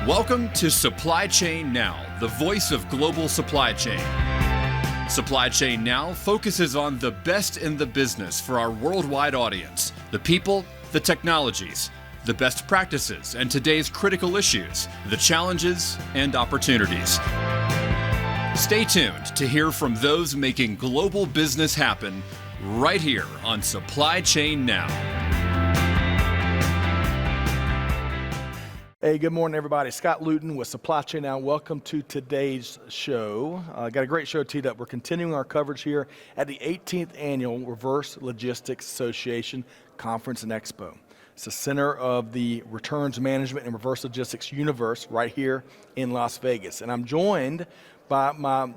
Welcome to Supply Chain Now, the voice of global supply chain. Supply Chain Now focuses on the best in the business for our worldwide audience, the people, the technologies, the best practices, and today's critical issues, the challenges and opportunities. Stay tuned to hear from those making global business happen right here on Supply Chain Now. Hey, good morning, everybody. Scott Luton with Supply Chain Now. Welcome to today's show. Got a great show teed up. We're continuing our coverage here at the 18th Annual Reverse Logistics Association Conference and Expo. It's the center of the returns management and reverse logistics universe right here in Las Vegas. And I'm joined by my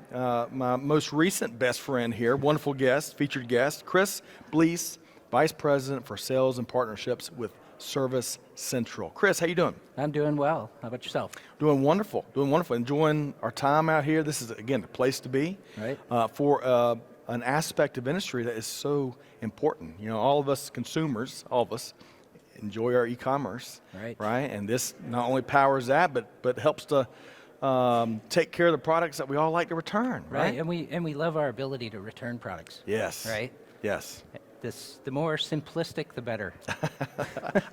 most recent best friend here, wonderful guest, featured guest, Chris Bleess, Vice President for Sales and Partnerships with Service Central. Chris, how you doing? I'm doing well. How about yourself? Doing wonderful. Enjoying our time out here. This is, again, the place to be, right? For an aspect of industry that is so important. You know, all of us consumers, all of us, enjoy our e-commerce, right? And this not only powers that, but helps to take care of the products that we all like to return, right? And we love our ability to return products. Yes. Right? Yes. The more simplistic, the better.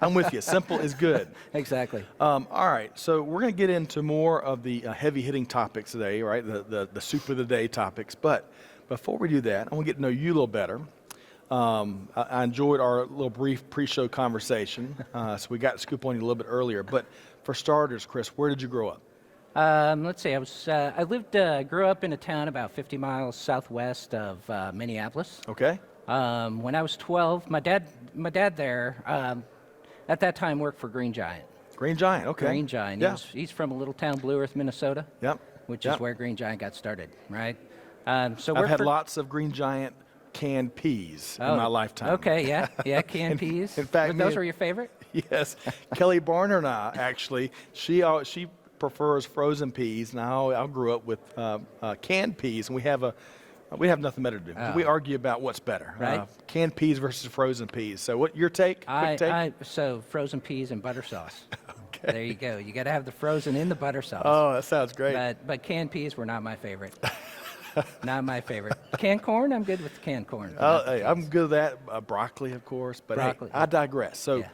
I'm with you. Simple is good. Exactly. All right, so we're going to get into more of the heavy-hitting topics today, right? The soup of the day topics. But before we do that, I want to get to know you a little better. I enjoyed our little brief pre-show conversation, so we got to scoop on you a little bit earlier. But for starters, Chris, where did you grow up? Let's see. I grew up in a town about 50 miles southwest of Minneapolis. Okay. When I was 12, my dad there at that time worked for Green Giant. Green Giant, okay. Green Giant. Yeah. He's from a little town, Blue Earth, Minnesota. Yep. Which is where Green Giant got started, right? So I've had lots of Green Giant canned peas in my lifetime. Okay, yeah, canned peas. In fact, those were your favorite? Yes. Kelly Barner and I, actually, she prefers frozen peas, and I grew up with canned peas, and we have nothing better to do. We argue about what's better, right? Canned peas versus frozen peas. So what your take? Quick take? So frozen peas and butter sauce. Okay. There you go. You got to have the frozen in the butter sauce. Oh, that sounds great. But canned peas were not my favorite. Not my favorite. Canned corn, I'm good with canned corn. Hey, I'm good with that. Broccoli, of course. But broccoli. Hey, I digress. So.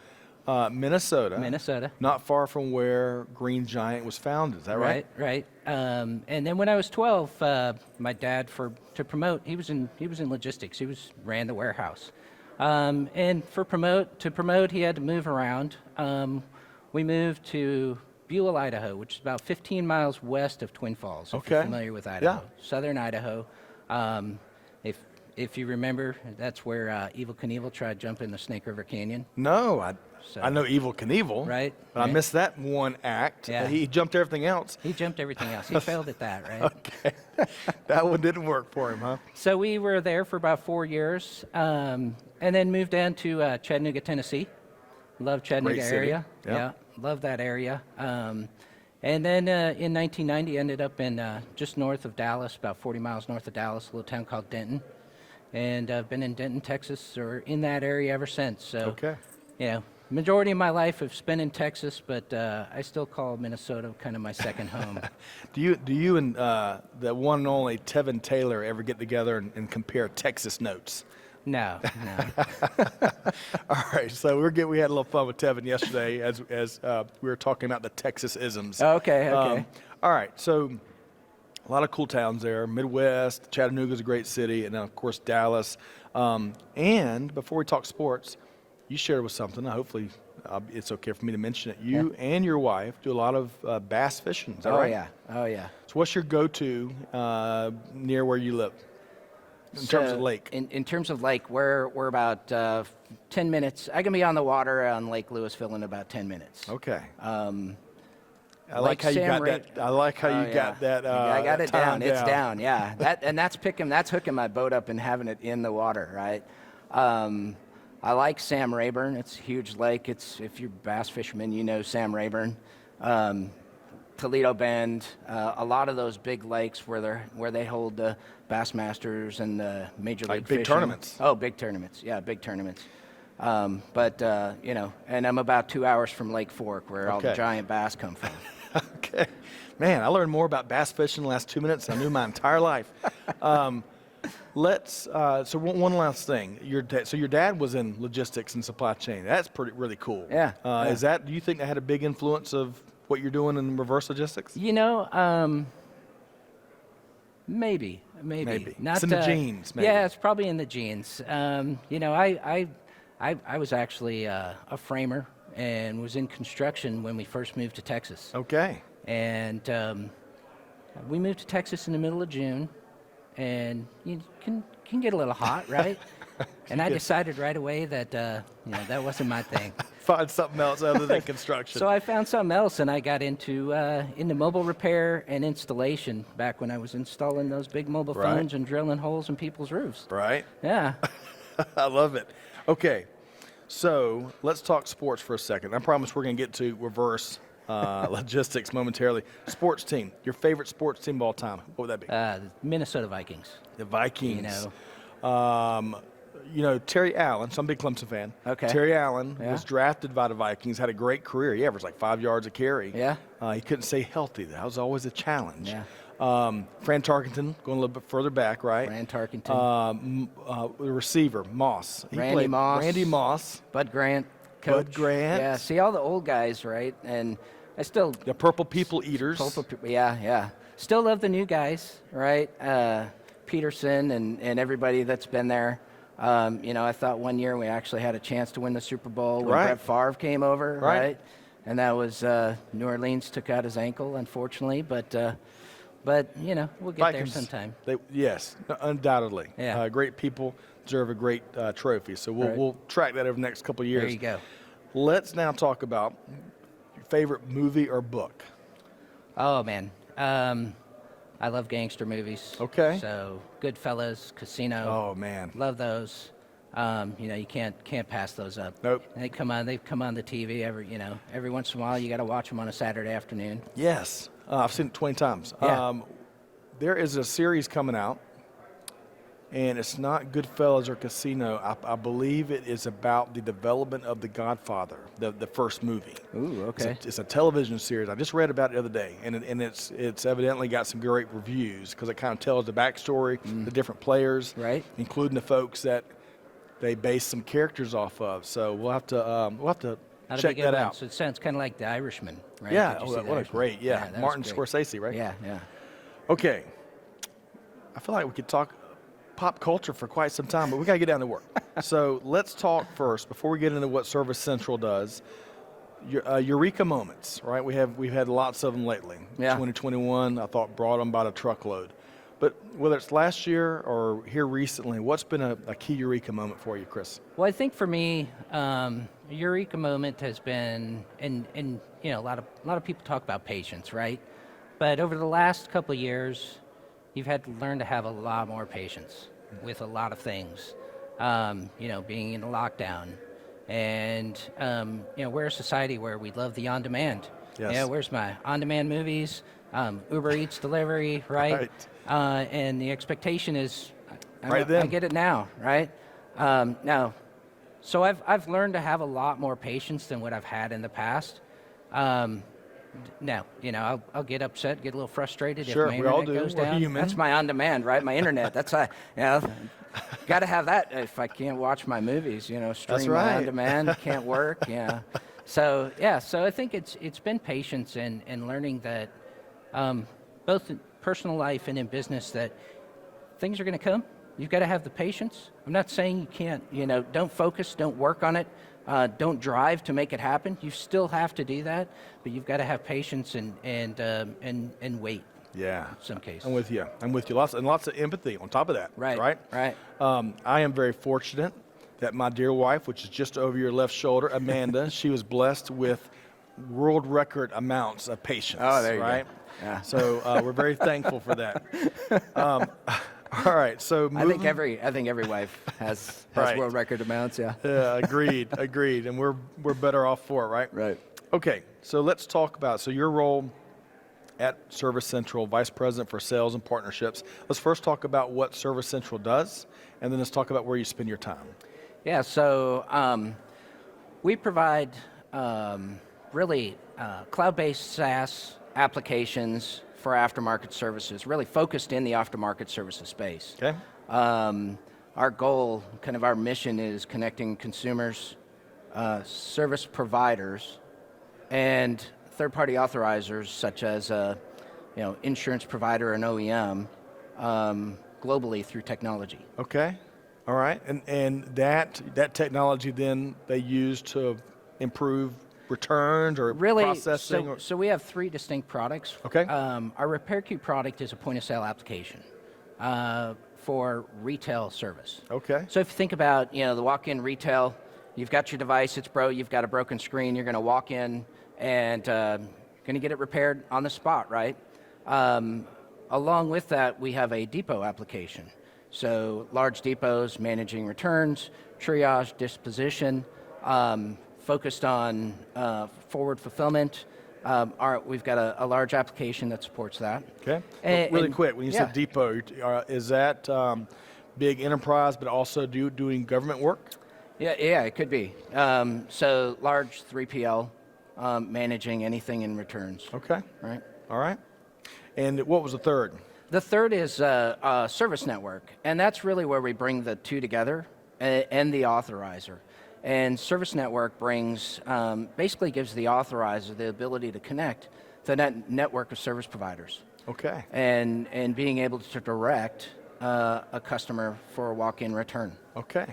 Minnesota. Not far from where Green Giant was founded. Is that right? Right. And then when I was 12, my dad, to promote, he was in logistics. He ran the warehouse. And to promote, he had to move around. We moved to Buell, Idaho, which is about 15 miles west of Twin Falls. If you're familiar with Idaho, southern Idaho. If you remember, that's where Evel Knievel tried jumping the Snake River Canyon. No, I know Evel Knievel. Right. But I missed that one act. Yeah. He jumped everything else. He jumped everything else. He failed at that, right? Okay. That one didn't work for him, huh? So we were there for about 4 years, and then moved down to Chattanooga, Tennessee. Love Chattanooga area. Yep. Yeah, love that area. And then in 1990, ended up in just north of Dallas, about 40 miles north of Dallas, a little town called Denton. And I've been in Denton, Texas, or in that area ever since. So, majority of my life I've spent in Texas, but I still call Minnesota kind of my second home. Do you and the one and only Tevin Taylor ever get together and compare Texas notes? No. All right, so we had a little fun with Tevin yesterday as we were talking about the Texas isms. Okay. All right, so a lot of cool towns there. Midwest, Chattanooga's a great city, and then of course Dallas. And before we talk sports, you shared with something. Hopefully, it's okay for me to mention it. You and your wife do a lot of bass fishing. Is that right? Oh yeah. So what's your go-to near where you live in terms of lake? In terms of lake, we're about 10 minutes. I can be on the water on Lake Louisville in about 10 minutes. Okay. I like how you got that. I like how you got that. I got it down. It's down. Yeah. That's hooking my boat up and having it in the water, right? I like Sam Rayburn. It's a huge lake. If you're a bass fisherman, you know Sam Rayburn. Toledo Bend, a lot of those big lakes where they hold the Bassmasters and the Major League big fishing. tournaments. Oh, big tournaments. Yeah, big tournaments. And I'm about 2 hours from Lake Fork, where all the giant bass come from. Okay. Man, I learned more about bass fishing in the last 2 minutes than I knew my entire life. So one last thing. Your dad was in logistics and supply chain. That's really cool. Yeah. Do you think that had a big influence of what you're doing in reverse logistics? Maybe. Not, it's in the genes, maybe. Yeah, it's probably in the genes. I was actually a framer and was in construction when we first moved to Texas. Okay. And we moved to Texas in the middle of June, and you can get a little hot, right? And I decided right away that that wasn't my thing. Find something else other than construction. So I found something else, and I got into mobile repair and installation back when I was installing those big mobile phones and drilling holes in people's roofs. Right. Yeah. I love it. Okay, so let's talk sports for a second. I promise we're going to get to reverse logistics momentarily. Sports team, your favorite sports team of all time, what would that be? The Minnesota Vikings. The Vikings. Terry Allen, so I'm a big Clemson fan. Okay. Terry Allen was drafted by the Vikings, had a great career. He averaged like 5 yards a carry. Yeah. He couldn't stay healthy. That was always a challenge. Yeah. Fran Tarkenton, going a little bit further back, right? Fran Tarkenton. The receiver, Moss. Randy Moss. Bud Grant. Coach. Bud Grant. Yeah, see all the old guys, right? And I still... The Purple People Eaters. Yeah. Still love the new guys, right? Peterson and everybody that's been there. I thought one year we actually had a chance to win the Super Bowl when Brett Favre came over, right? And that was New Orleans took out his ankle, unfortunately, but we'll get Vikings, there sometime. Yes, undoubtedly. Yeah. Great people deserve a great trophy. So we'll track that over the next couple of years. There you go. Let's now talk about your favorite movie or book. Oh, man. I love gangster movies. Okay. So Goodfellas, Casino. Oh, man. Love those. You can't pass those up. Nope. And they come on the TV every once in a while. You got to watch them on a Saturday afternoon. Yes. I've seen it 20 times. Yeah. There is a series coming out, and it's not Goodfellas or Casino. I believe it is about the development of The Godfather, the first movie. Ooh, okay. It's a television series. I just read about it the other day, and it's evidently got some great reviews because it kind of tells the backstory, the different players, right, including the folks that they base some characters off of. So we'll have to check that out. So it sounds kind of like The Irishman, right? Yeah. What a great, Martin great. Scorsese, right? Yeah. Okay. I feel like we could talk pop culture for quite some time, but we got to get down to work. So let's talk first, before we get into what Service Central does, Eureka Moments, right? We've had lots of them lately. Yeah. 2021, I thought, brought them by the truckload. But whether it's last year or here recently, what's been a key Eureka Moment for you, Chris? Well, I think for me, Eureka Moment has been, and a lot of people talk about patience, right? But over the last couple of years, you've had to learn to have a lot more patience with a lot of things. Being in a lockdown, and we're a society where we love the on-demand. Yes. Yeah, where's my on-demand movies? Uber Eats delivery, right? And the expectation is, I get it now, right? Now, so I've learned to have a lot more patience than what I've had in the past. Now, I'll get upset, get a little frustrated if my internet goes down. We're human. That's my on-demand, right? My internet. That's got to have that if I can't watch my movies. Stream my on-demand can't work. Yeah. So I think it's been patience and learning that both in personal life and in business that things are going to come. You've got to have the patience. I'm not saying you can't. Don't focus, don't work on it. Don't drive to make it happen. You still have to do that, but you've got to have patience and wait. Yeah. In some cases. I'm with you. Lots of empathy on top of that. Right. I am very fortunate that my dear wife, which is just over your left shoulder, Amanda, she was blessed with world record amounts of patience. Oh, there you go. Yeah. So we're very thankful for that. All right, so I think every wife has world record amounts. Yeah. Yeah, agreed, and we're better off for it, right? Right. Okay, so let's talk about your role at Service Central, Vice President for Sales and Partnerships. Let's first talk about what Service Central does, and then let's talk about where you spend your time. Yeah. So we provide really cloud-based SaaS applications for aftermarket services, really focused in the aftermarket services space. Okay. Our goal, kind of our mission, is connecting consumers, service providers, and third-party authorizers such as insurance provider and OEM globally through technology. Okay. All right. And that technology then they use to improve returns or processing? So we have 3 distinct products. Okay. Our Repair Queue product is a point-of-sale application for retail service. Okay. So if you think about the walk-in retail, you've got your device, you've got a broken screen, you're going to walk in and going to get it repaired on the spot, right? Along with that, we have a depot application. So large depots managing returns, triage, disposition, focused on forward fulfillment. We've got a large application that supports that. Okay. Really quick, when you said depot, is that big enterprise, but also doing government work? Yeah, it could be. So large 3PL managing anything in returns. Okay. Right. All right. And what was the third? The third is service network, and that's really where we bring the two together and the authorizer. And service network brings, basically gives the authorizer the ability to connect to that network of service providers. Okay. And being able to direct a customer for a walk-in return. Okay.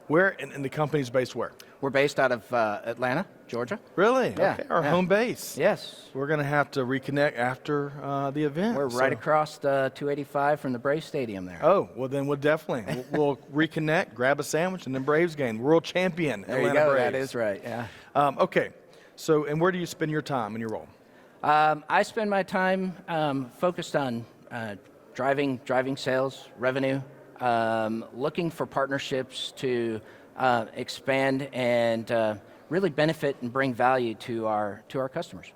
Where, and the company's based where? We're based out of Atlanta, Georgia. Really? Yeah. Okay. Our home base. Yes. We're going to have to reconnect after the event. We're right across the 285 from the Braves Stadium there. Oh, well then we'll definitely. we'll reconnect, grab a sandwich, and then Braves game. World champion, there Atlanta you go. Braves. That is right, yeah. Okay. So, and where do you spend your time in your role? I spend my time focused on driving sales, revenue, looking for partnerships to expand and really benefit and bring value to our customers.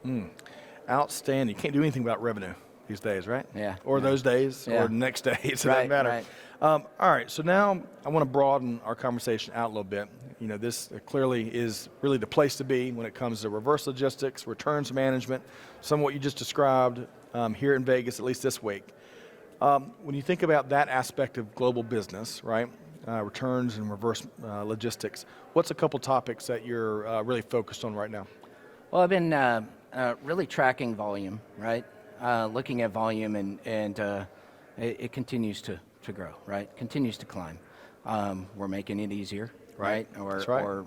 Outstanding. You can't do anything about revenue these days, right? Yeah. Or those days, or next days. It doesn't matter. Right. All right. So now I want to broaden our conversation out a little bit. You know, this clearly is really the place to be when it comes to reverse logistics, returns management, some of what you just described here in Vegas, at least this week. When you think about that aspect of global business, right? Returns and reverse logistics. What's a couple topics that you're really focused on right now? Well, I've been really tracking volume, right? Looking at volume, and it continues to grow, right? Continues to climb. We're making it easier, right? That's right.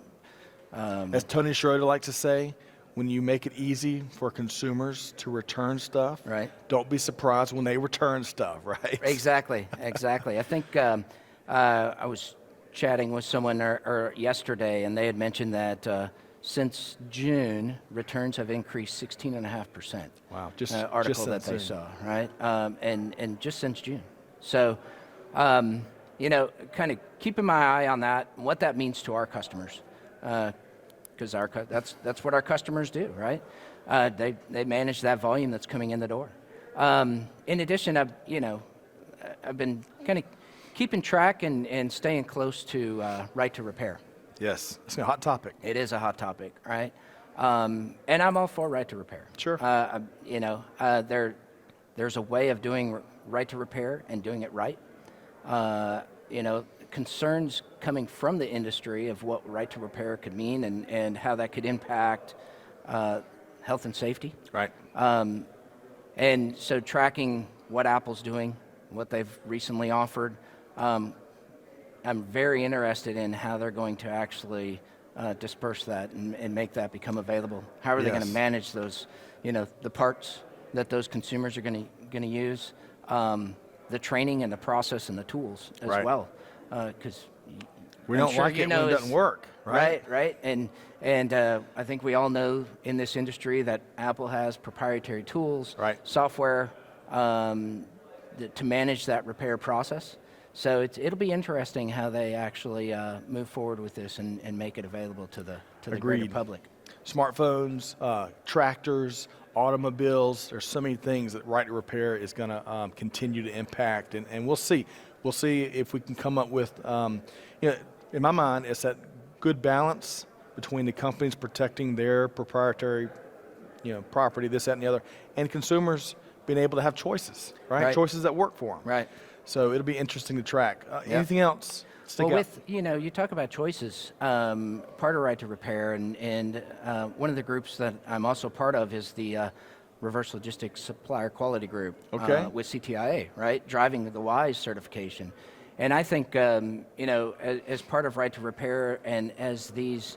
As Tony Schroeder likes to say, when you make it easy for consumers to return stuff, right? Don't be surprised when they return stuff, right? Exactly. I think I was chatting with someone yesterday, and they had mentioned that since June, returns have increased 16.5%. Wow! Just article just that they June. saw, right? And just since June. So, kind of keeping my eye on that, and what that means to our customers, because that's what our customers do, right? They manage that volume that's coming in the door. In addition, I've been kind of keeping track and staying close to right to repair. Yes, it's a hot topic. It is a hot topic, right? And I'm all for right to repair. Sure. There's a way of doing right to repair and doing it right. Concerns coming from the industry of what right to repair could mean and how that could impact health and safety. Right. And so tracking what Apple's doing, what they've recently offered, I'm very interested in how they're going to actually disperse that and make that become available. How are they going to manage those, the parts that those consumers are going to use, the training and the process and the tools as well, because we don't like it when it doesn't work, right? Right. And I think we all know in this industry that Apple has proprietary tools, software to manage that repair process. So it'll be interesting how they actually move forward with this and make it available to the greater public. Smartphones, tractors, automobiles. There's so many things that right to repair is going to continue to impact, and we'll see. We'll see if we can come up with, in my mind, it's that good balance between the companies protecting their proprietary property, this, that, and the other, and consumers being able to have choices, right? Right. Choices that work for them. Right. So it'll be interesting to track. Anything else? Well, you talk about choices, part of Right to Repair, and one of the groups that I'm also part of is the Reverse Logistics Supplier Quality Group with CTIA, right? Driving the WISE certification. And I think, as part of Right to Repair and as these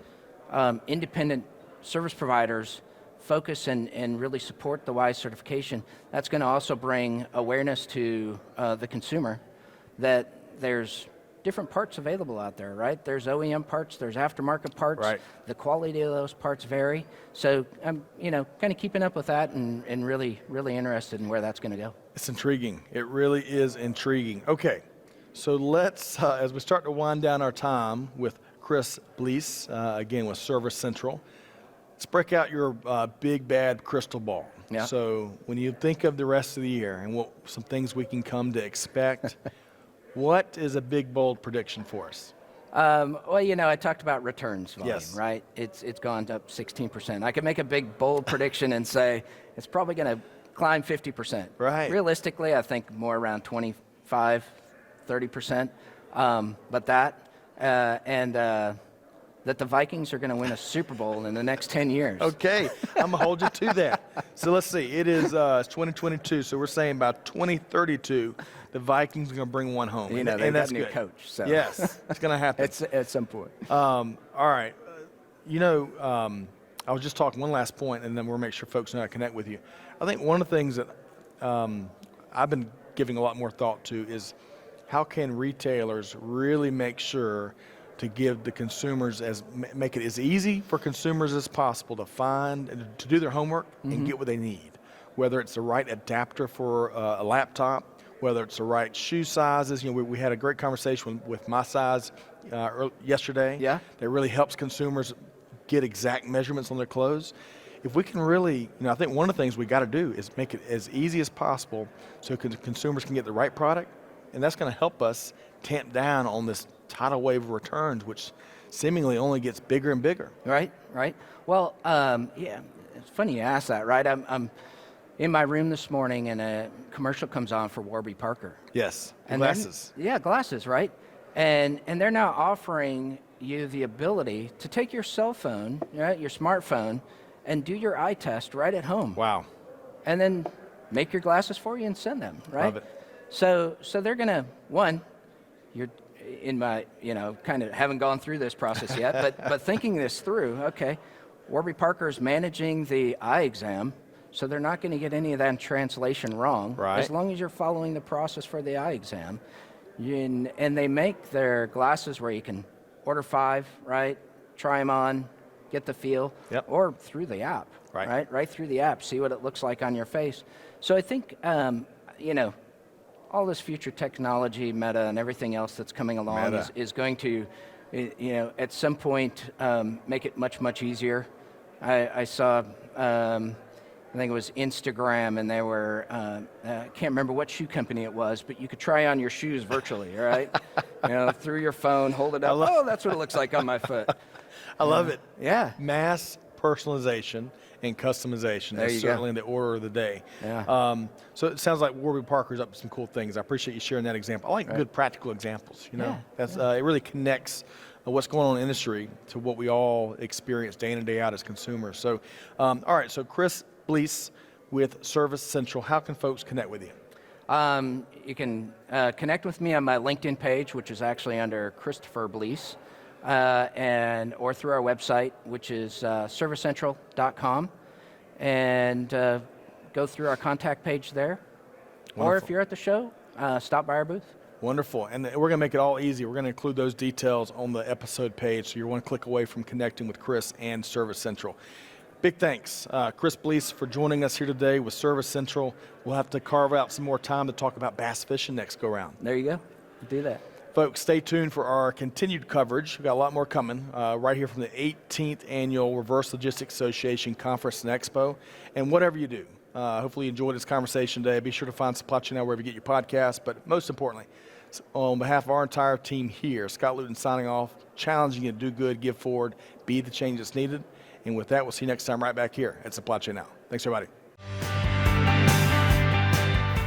independent service providers focus and really support the WISE certification, that's going to also bring awareness to the consumer that there's different parts available out there, right? There's OEM parts, there's aftermarket parts. Right. The quality of those parts vary. So I'm, kind of keeping up with that and really, really interested in where that's going to go. It's intriguing. It really is intriguing. Okay, so let's, as we start to wind down our time with Chris Bleess, again with Service Central, let's break out your big bad crystal ball. Yeah. So when you think of the rest of the year and some things we can come to expect, what is a big, bold prediction for us? I talked about returns volume, Yes. right? It's gone up 16%. I could make a big, bold prediction and say it's probably going to climb 50%. Right. Realistically, I think more around 25, 30%. But that the Vikings are going to win a Super Bowl in the next 10 years. Okay, I'm going to hold you to that. So let's see, it's 2022, so we're saying by 2032, the Vikings are going to bring one home. They've and that's got a new good. coach. So. Yes, it's going to happen. It's at some point. All right. I was just talking one last point, and then we'll make sure folks know how to connect with you. I think one of the things that I've been giving a lot more thought to is how can retailers really make sure to give the consumers make it as easy for consumers as possible to find and to do their homework and get what they need, whether it's the right adapter for a laptop, whether it's the right shoe sizes. We had a great conversation with My Size yesterday. Yeah. That really helps consumers get exact measurements on their clothes. If we can really, I think one of the things we got to do is make it as easy as possible so consumers can get the right product, and that's going to help us tamp down on this tidal wave of returns, which seemingly only gets bigger and bigger. Right. Well, it's funny you ask that, right? I'm in my room this morning and a commercial comes on for Warby Parker. Yes, And glasses. glasses, right? And they're now offering you the ability to take your cell phone, right, your smartphone, and do your eye test right at home. Wow. And then make your glasses for you and send them, right? Love it. So they're going to, you're in my, kind of haven't gone through this process yet, but thinking this through, okay, Warby Parker is managing the eye exam, so they're not going to get any of that translation wrong. Right. As long as you're following the process for the eye exam. And they make their glasses where you can order 5, right? Try them on, get the feel, Yep. or through the app, Right. Right through the app, see what it looks like on your face. So I think, all this future technology, Meta, and everything else that's coming along is going to, at some point, make it much, much easier. I saw, I think it was Instagram, and they were, I can't remember what shoe company it was, but you could try on your shoes virtually, right? Through your phone, hold it up. That's what it looks like on my foot. I love it. Yeah. Mass personalization and customization There is you certainly go. the order of the day. Yeah. So it sounds like Warby Parker's up to some cool things. I appreciate you sharing that example. I like good practical examples. Yeah. That's it really connects what's going on in the industry to what we all experience day in and day out as consumers. So, all right. So Chris Bleess with Service Central. How can folks connect with you? You can connect with me on my LinkedIn page, which is actually under Christopher Bleess, or through our website, which is servicecentral.com, and go through our contact page there. Wonderful. Or if you're at the show, stop by our booth. Wonderful. And we're going to make it all easy. We're going to include those details on the episode page, so you're one click away from connecting with Chris and Service Central. Big thanks, Chris Bleess, for joining us here today with Service Central. We'll have to carve out some more time to talk about bass fishing next go-round. There you go. Do that. Folks, stay tuned for our continued coverage. We've got a lot more coming right here from the 18th Annual Reverse Logistics Association Conference and Expo. And whatever you do, hopefully you enjoyed this conversation today. Be sure to find Supply Chain Now wherever you get your podcast. But most importantly, on behalf of our entire team here, Scott Luton signing off, challenging you to do good, give forward, be the change that's needed. And with that, we'll see you next time right back here at Supply Chain Now. Thanks, everybody.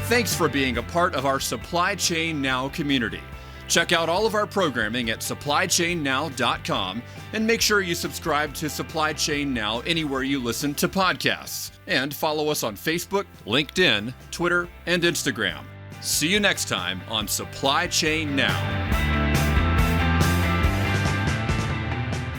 Thanks for being a part of our Supply Chain Now community. Check out all of our programming at supplychainnow.com and make sure you subscribe to Supply Chain Now anywhere you listen to podcasts. And follow us on Facebook, LinkedIn, Twitter, and Instagram. See you next time on Supply Chain Now.